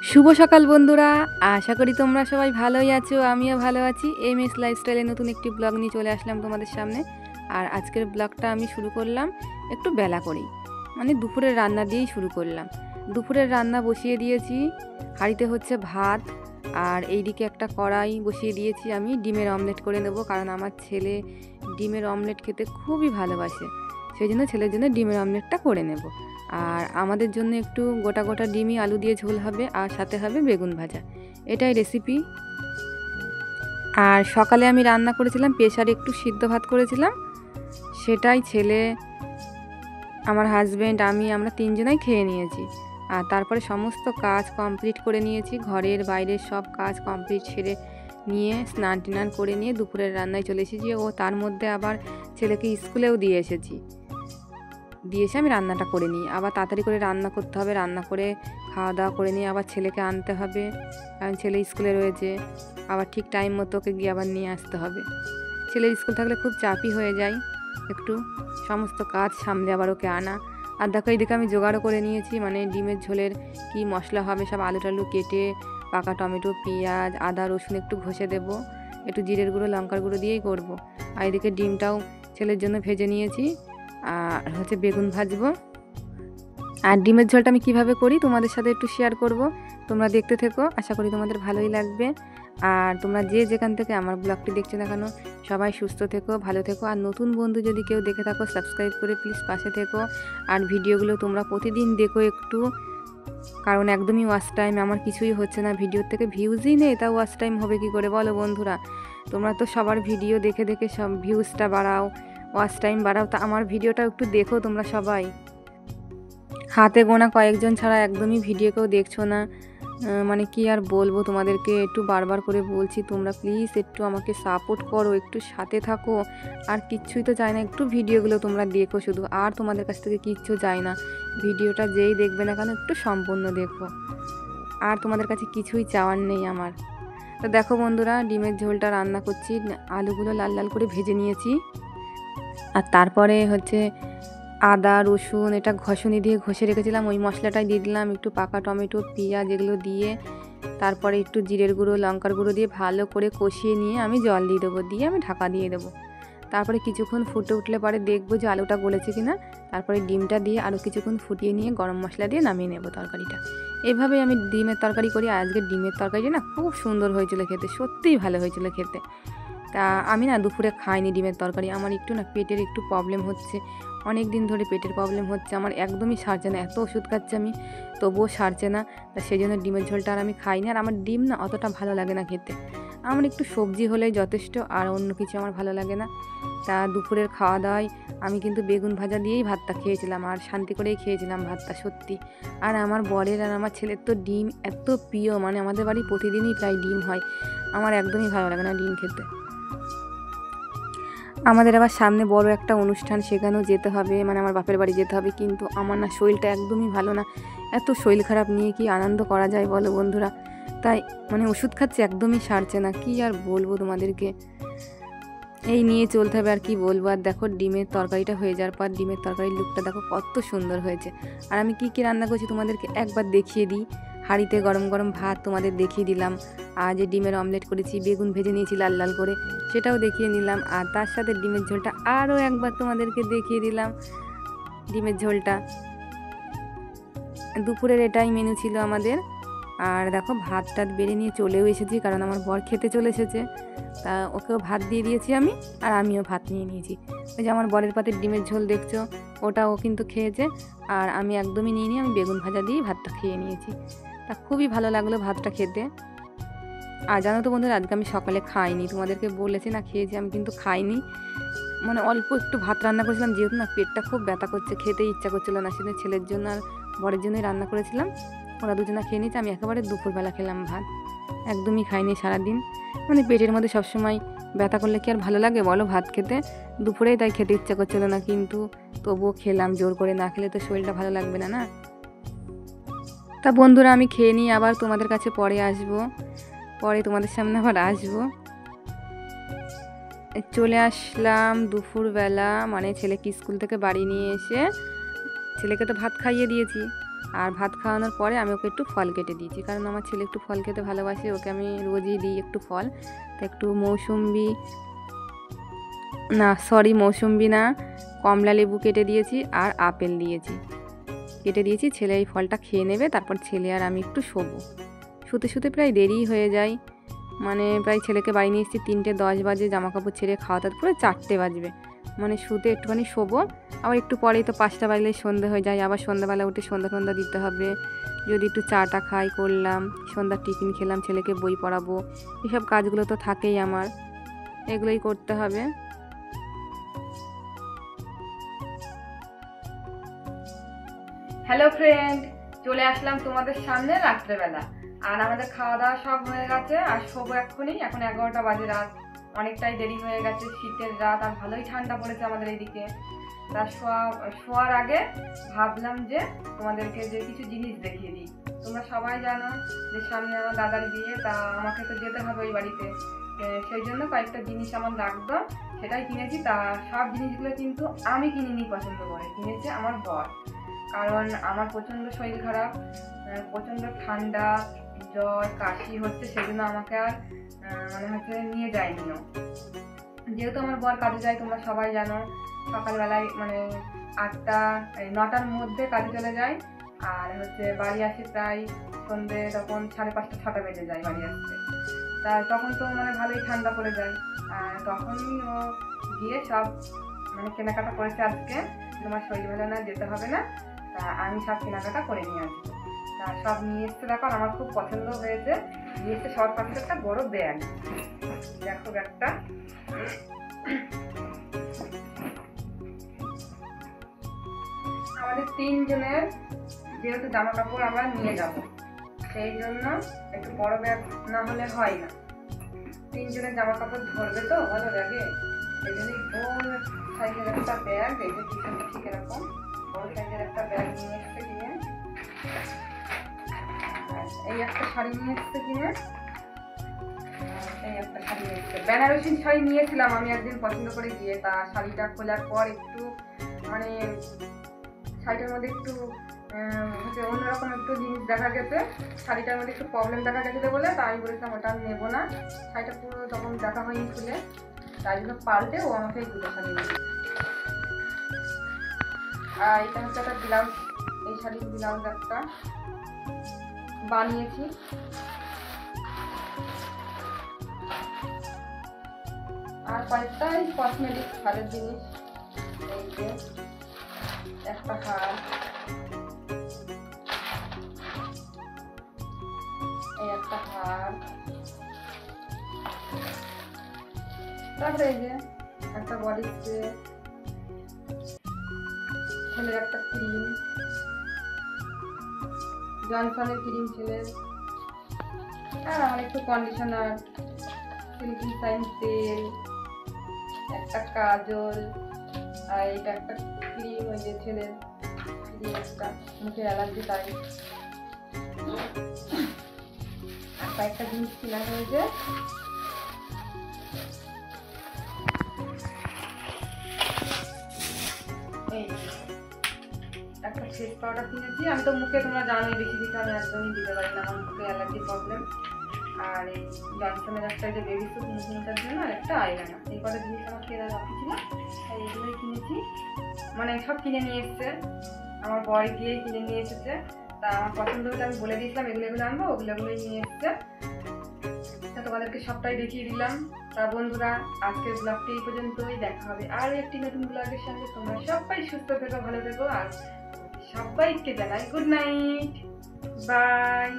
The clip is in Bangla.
শুভ সকাল বন্ধুরা, আশা করি তোমরা সবাই ভালোই আছো। আমিও ভালো আছি। এমএস লাইফস্টাইলে নতুন একটি ব্লগ নিয়ে চলে আসলাম তোমাদের সামনে। আর আজকের ব্লগটা আমি শুরু করলাম একটু বেলা করেই, মানে দুপুরের রান্না দিয়েই শুরু করলাম। দুপুরের রান্না বসিয়ে দিয়েছি, হাঁড়িতে হচ্ছে ভাত, আর এইদিকে একটা কড়াই বসিয়ে দিয়েছি। আমি ডিমের অমলেট করে নেব, কারণ আমার ছেলে ডিমের অমলেট খেতে খুবই ভালোবাসে। সেই জন্য ছেলের জন্য ডিমের অমলেটটা করে নেব। আর আমাদের জন্য একটু গোটা গোটা ডিমই আলু দিয়ে ঝোল হবে, আর সাথে হবে বেগুন ভাজা। এটাই রেসিপি। আর সকালে আমি রান্না করেছিলাম, প্রেসারে একটু সিদ্ধ ভাত করেছিলাম, সেটাই ছেলে, আমার হাজব্যান্ড, আমরা তিনজনাই খেয়ে নিয়েছি। আর তারপরে সমস্ত কাজ কমপ্লিট করে নিয়েছি, ঘরের বাইরের সব কাজ কমপ্লিট সেরে নিয়ে স্নান টান করে নিয়ে দুপুরের রান্নায় চলে এসেছি। ও তার মধ্যে আবার ছেলেকে স্কুলেও দিয়ে এসে আমি রান্নাটা করে নিই। আবার তাড়াতাড়ি করে রান্না করতে হবে, রান্না করে খাওয়া দাওয়া করে নিয়ে আবার ছেলেকে আনতে হবে, কারণ ছেলে স্কুলে রয়েছে। আবার ঠিক টাইম মতো ওকে গিয়ে আবার নিয়ে আসতে হবে। ছেলের স্কুল থাকলে খুব চাপই হয়ে যায়, একটু সমস্ত কাজ সামলে আবার ওকে আনা। আর দেখো এইদিকে আমি জোগাড়ও করে নিয়েছি, মানে ডিমের ঝোলের কি মশলা হবে সব আলু টালু কেটে, পাকা টমেটো, পেঁয়াজ, আদা রসুন একটু ঘষে দেবো, একটু জিরের গুঁড়ো লঙ্কার গুঁড়ো দিয়েই করব। আর এদিকে ডিমটাও ছেলের জন্য ভেজে নিয়েছি, আর হচ্ছে বেগুন ভাজবো। আর ডিমের ঝোলটা আমি কিভাবে করি তোমাদের সাথে একটু শেয়ার করব, তোমরা দেখতে থেকো, আশা করি তোমাদের ভালোই লাগবে। আর তোমরা যে যেখান থেকে আমার ব্লগটি দেখছো না কেন, সবাই সুস্থ থেকো, ভালো থেকো। আর নতুন বন্ধু যদি কেউ দেখে থাকো, সাবস্ক্রাইব করে প্লিজ পাশে থেকো। আর ভিডিওগুলো তোমরা প্রতিদিন দেখো একটু, কারণ একদমই ওয়াচ টাইম আমার কিছুই হচ্ছে না, ভিডিওর থেকে ভিউজই নেই, তা ওয়াচ টাইম হবে কি করে বলো বন্ধুরা? তোমরা তো সবার ভিডিও দেখে দেখে সব ভিউজটা বাড়াও, ওয়াচ টাইম বাড়াও, তা আমার ভিডিওটা একটু দেখো তোমরা সবাই। হাতে গোনা কয়েকজন ছাড়া একদমই ভিডিও কেউ দেখছো না, মানে কি আর বলবো তোমাদেরকে, একটু বারবার করে বলছি, তোমরা প্লিজ একটু আমাকে সাপোর্ট করো, একটু সাথে থাকো। আর কিচ্ছুই তো চাই না, একটু ভিডিওগুলো তোমরা দেখো শুধু, আর তোমাদের কাছ থেকে কিচ্ছু চাই না। ভিডিওটা যেই দেখবে না কেন একটু সম্পূর্ণ দেখো, আর তোমাদের কাছে কিছুই চাওয়ার নেই আমার। তো দেখো বন্ধুরা, ডিমের ঝোলটা রান্না করছি, আলুগুলো লাল লাল করে ভেজে নিয়েছি। আর তারপরে হচ্ছে আদা রসুন এটা ঘষুনি দিয়ে ঘষে রেখেছিলাম, ওই মশলাটাই দিয়ে দিলাম, একটু পাকা টমেটো, পেঁয়াজ এগুলো দিয়ে, তারপরে একটু জিরের গুঁড়ো লঙ্কার গুঁড়ো দিয়ে ভালো করে কষিয়ে নিয়ে আমি জল দিয়ে দেবো, দিয়ে আমি ঢাকা দিয়ে দেবো। তারপরে কিছুক্ষণ ফুটে উঠলে পরে দেখবো যে আলুটা গলেছে কিনা, তারপরে ডিমটা দিয়ে আরও কিছুক্ষণ ফুটিয়ে নিয়ে গরম মশলা দিয়ে নামিয়ে নেবো তরকারিটা। এভাবেই আমি ডিমের তরকারি করি। আর আজকে ডিমের তরকারিটা না খুব সুন্দর হয়েছিল খেতে, সত্যিই ভালো হয়েছিল খেতে। তা আমি না দুপুরে খাইনি ডিমের তরকারি, আমার একটু না পেটের একটু প্রবলেম হচ্ছে, অনেক দিন ধরে পেটের প্রবলেম হচ্ছে আমার, একদমই সারছে না, এত ওষুধ খাচ্ছি আমি তবুও সারছে না। তা সেই জন্য ডিমের ঝোলটা আর আমি খাইনি। আর আমার ডিম না অতটা ভালো লাগে না খেতে, আমার একটু সবজি হলেই যথেষ্ট, আর অন্য কিছু আমার ভালো লাগে না। তা দুপুরের খাওয়া দাওয়ায় আমি কিন্তু বেগুন ভাজা দিয়েই ভাতটা খেয়েছিলাম, আর শান্তি করেই খেয়েছিলাম ভাতটা সত্যি। আর আমার বরের আর আমার ছেলের তো ডিম এত প্রিয়, মানে আমাদের বাড়ি প্রতিদিনই প্রায় ডিম হয়, আমার একদমই ভালো লাগে না ডিম খেতে। আমাদের আবার সামনে বড় একটা অনুষ্ঠান, সেখানেও যেতে হবে, মানে আমার বাপের বাড়ি যেতে হবে, কিন্তু আমার না শরীরটা একদমই ভালো না, এত শরীর খারাপ নিয়ে কি আনন্দ করা যায় বলো বন্ধুরা? তাই মানে ওষুধ খাচ্ছি, একদমই সারছে না, কি আর বলবো তোমাদেরকে, এই নিয়ে চলতে হবে, আর কি বলবো। আর দেখো ডিমের তরকারিটা হয়ে যাওয়ার পর ডিমের তরকারির লুকটা দেখো কত সুন্দর হয়েছে। আর আমি কি কি রান্না করছি তোমাদেরকে একবার দেখিয়ে দিই। হাঁড়িতে গরম গরম ভাত তোমাদের দেখিয়ে দিলাম, আর যে ডিমের অমলেট করেছি, বেগুন ভেজে নিয়েছি লাল লাল করে, সেটাও দেখিয়ে নিলাম। আর তার সাথে ডিমের ঝোলটা আরও একবার তোমাদেরকে দেখিয়ে দিলাম, ডিমের ঝোলটা। দুপুরের এটাই মেনু ছিল আমাদের। আর দেখো ভাত টাত বেড়ে নিয়ে চলেও এসেছি, কারণ আমার বর খেতে চলে এসেছে, তা ওকেও ভাত দিয়ে দিয়েছি আমি, আর আমিও ভাত নিয়ে নিয়েছি। ওই যে আমার বরের পাতে ডিমের ঝোল দেখছো, ওটা ও কিন্তু খেয়েছে, আর আমি একদমই নিয়ে আমি বেগুন ভাজা দিয়ে ভাতটা খেয়ে নিয়েছি। তা খুবই ভালো লাগলো ভাতটা খেতে। আর জানো তো বন্ধুরা, আজকে আমি সকালে খাইনি, তোমাদেরকে বলেছি না খেয়েছি, আমি কিন্তু খাইনি, মানে অল্প একটু ভাত রান্না করেছিলাম, যেহেতু না পেটটা খুব ব্যথা করছে, খেতে ইচ্ছা করছিল না, সেদিন ছেলের জন্য আর বরের জন্যই রান্না করেছিলাম, ওরা দুজনা খেয়ে নিয়েছে, আমি একেবারে দুপুরবেলা খেলাম ভাত, একদমই খাইনি সারাদিন। মানে পেটের মধ্যে সবসময় ব্যথা করলে কি আর ভালো লাগে বলো ভাত খেতে? দুপুরেই তাই খেতে ইচ্ছা করছিল না, কিন্তু তবুও খেলাম, জোর করে না খেলে তো শরীরটা ভালো লাগবে না, না? তা বন্ধুরা আমি খেয়ে নিই, আবার তোমাদের কাছে পরে আসবো, পরে তোমাদের সামনে আবার আসবো। চলে আসলাম দুপুরবেলা, মানে ছেলেকে স্কুল থেকে বাড়ি নিয়ে এসে ছেলেকে তো ভাত খাইয়ে দিয়েছি, আর ভাত খাওয়ানোর পরে আমি ওকে একটু ফল কেটে দিয়েছি, কারণ আমার ছেলে একটু ফল খেতে ভালোবাসে, ওকে আমি রোজই দিই একটু ফল। তো একটু মৌসুম্বি না, কমলা লেবু কেটে দিয়েছি আর আপেল কেটে দিয়েছি। ছেলে এই ফলটা খেয়ে নেবে, তারপর ছেলে আর আমি একটু শোবো। শুতে শুতে প্রায় দেরি হয়ে যায়, মানে প্রায় ছেলেকে বাড়ি নিয়ে এসেছি 3:10 বাজে, জামাকাপড় ছেড়ে খাওয়াতে পুরো 4টে বাজবে। মানে শুতে একটুখানি শোবো, আবার একটু পরেই তো 5টা বাজলে সন্ধ্যা হয়ে যায়, আবার সন্ধ্যাবেলা উঠে সন্ধ্যা দিতে হবে। যদি একটু চাটা খাই করলাম, সন্ধ্যার টিফিন খেলাম, ছেলেকে বই পড়াবো, এসব কাজগুলো তো থাকেই আমার, এগুলোই করতে হবে। হ্যালো ফ্রেন্ড, চলে আসলাম তোমাদের সামনে রাত্রেবেলা। আর আমাদের খাওয়া দাওয়া সব হয়ে গেছে, আর শোবো এক্ষুনি। এখন 11টা বাজে রাত, অনেকটাই দেরি হয়ে গেছে, শীতের রাত, আর ভালোই ঠান্ডা পড়েছে আমাদের এইদিকে। তার শোয়ার আগে ভাবলাম যে তোমাদেরকে যে কিছু জিনিস দেখিয়ে দিই। তোমরা সবাই জানো যে সামনে আমার দাদার বিয়ে, তা আমাকে তো যেতে হবে ওই বাড়িতে, সেই জন্য কয়েকটা জিনিস আমার লাগতো, সেটাই কিনেছি। তা সব জিনিসগুলো কিন্তু আমি কিনিনি পছন্দ করে, কিনেছে আমার বর। কারণ আমার প্রচণ্ড শরীর খারাপ, প্রচণ্ড ঠান্ডা, জ্বর, কাশি হচ্ছে, সেজন্য আমাকে আর নিয়ে যায়নিও। যেহেতু আমার বর কাজে যায়, তোমরা সবাই জানো, সকালবেলায় 9টার মধ্যে কাজে চলে যায়, আর বাড়ি আসে প্রায় সন্ধ্যে, তখন 5:30 6টা বেজে যায় বাড়ি আসতে। তা তখন তো ভালোই ঠান্ডা পড়ে যায়, আর তখনই ও গিয়ে সব কেনাকাটা করেছে। আজকে তোমার শরীর ভালো না, যেতে হবে না, তা আমি সব কেনাকাটা করে নিয়ে আসবো। তা সব নিয়ে এসছে, দেখো আমার খুব পছন্দ হয়েছে। নিয়ে এসছে সব পাশে একটা বড় ব্যাগ, দেখো ব্যাগটা। আমাদের 3 জনের যেহেতু জামা কাপড় আমরা নিয়ে যাব, সেই জন্য একটু বড় ব্যাগ না হলে হয় না। 3 জনের জামা কাপড় ধরবে তো ভালো ব্যাগে, এই জন্যই বড় সাইজের একটা ব্যাগ, এই যে পিছনে ঠিক এরকম বড় সাইজের একটা ব্যাগ নিয়ে এসছে কিনে। এই একটা শাড়ি নিয়ে এসছে কিনে, এই একটা শাড়ি নিয়ে এসছে। বেনারসি শাড়ি নিয়েছিলাম আমি একদিন পছন্দ করে গিয়ে, তা শাড়িটা খোলার পর একটু শাড়িটার মধ্যে একটু অন্যরকম একটু জিনিস দেখা গেছে, শাড়িটার মধ্যে একটু প্রবলেম দেখা গেছে বলে, তাই আমি বলেছিলাম ওটা আমি নেবো না। শাড়িটা পুরো তখন দেখা হয়নি খুলে, তাই জন্য পাল্টে ও আমাকে এই দুটো শাড়ি নিয়ে। আর এটা হচ্ছে একটা ব্লাউজ, এই শাড়ির ব্লাউজ একটা বানিয়েছি। আর কয়েকটা কসমেটিক হারের জিনিস, এই যে একটা হার, এই একটা হার, তারপরে এই যে একটা বডি স্প্রে, ছেলের একটা ক্রিম, জনসনের ক্রিম ছেলের, আর আমার একটু কন্ডিশনার, সিল্কি শাইন তেল, একটা কাজল, আর এটা একটা ক্রিম, ওই যে ছেলের ক্রিম, একটা মুখে অ্যালার্জি তাই। আর কয়েকটা জিনিস কেনা হয়েছে, এই একটা ফেস পাউডার কিনেছি। আমি তো মুখে, তোমরা জানোই, বেশি দিতে আমি একদমই দিতে পারি না, আমার মুখে অ্যালার্জি প্রবলেম। আর এই জনসনের একটা যে বেবি সুপ মুখটার জন্য, আর একটা আইলাইনার, এই কটা জিনিস আমার কেনা বাকি ছিল, তাই এগুলোই কিনেছি। সব কিনে নিয়ে এসছে, আমার বর গিয়েই কিনে নিয়ে এসেছে। তা আমার পছন্দ হলে আমি বলে দিয়েছিলাম এগুলো আনবো, ওগুলোই নিয়ে এসছে। তা তোমাদেরকে সবটাই দেখিয়ে দিলাম। তা বন্ধুরা, আজকের ব্লগটি এই পর্যন্তই, দেখা হবে আরও একটি নতুন ব্লগের সঙ্গে। তোমরা সবাই সুস্থ থেকো, ভালো থেকো, আর সবাইকে জানাই গুড নাইট, বাই।